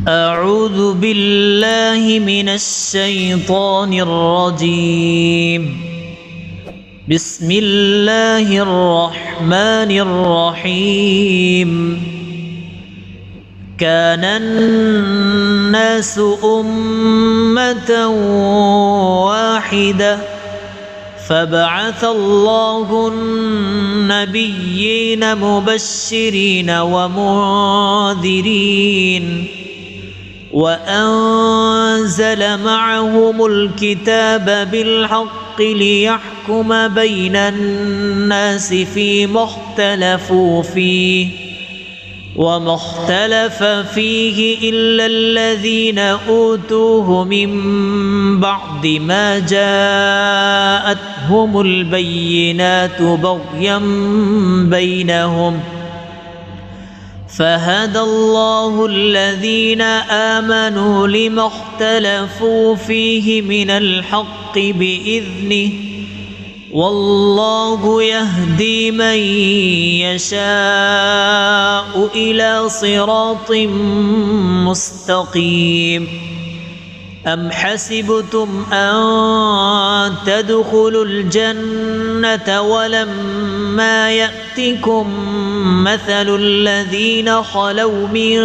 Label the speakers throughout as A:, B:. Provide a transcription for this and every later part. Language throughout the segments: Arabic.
A: أعوذ بالله من الشيطان الرجيم. بسم الله الرحمن الرحيم. كان الناس أمة واحدة فبعث الله النبيين مبشرين ومنذرين وأنزل معهم الكتاب بالحق ليحكم بين الناس فيما اختلفوا فيه وما اختلف فيه إلا الذين أوتوه من بعد ما جاءتهم البينات بغيا بينهم فهدى الله الذين آمنوا لما اختلفوا فيه من الحق بإذنه والله يهدي من يشاء إلى صراط مستقيم. أم حسبتم أن تدخلوا الجنة ولما يأتكم مثل الذين خلوا من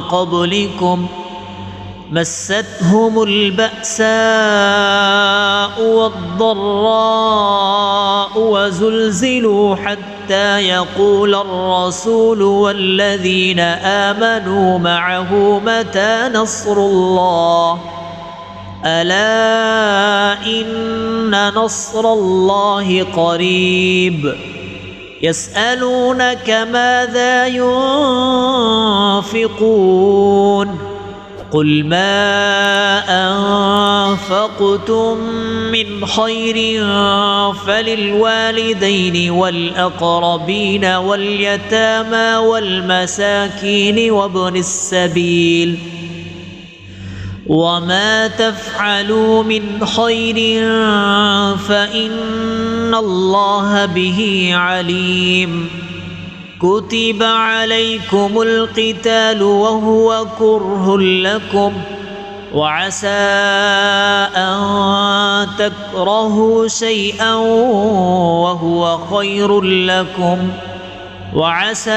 A: قبلكم مستهم البأساء والضراء وزلزلوا حتى يقول الرسول والذين آمنوا معه متى نصر الله ألا إن نصر الله قريب. يسألونك ماذا ينفقون قل ما أنفقتم من خير فللوالدين والأقربين واليتامى والمساكين وابن السبيل وما تفعلوا من خير فإن الله به عليم. كتب عليكم القتال وهو كره لكم وعسى أن تكرهوا شيئا وهو خير لكم وعسى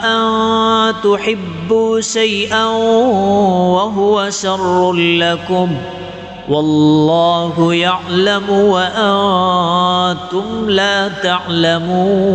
A: أن تحبوا شيئا وهو شر لكم والله يعلم وأنتم لا تعلمون.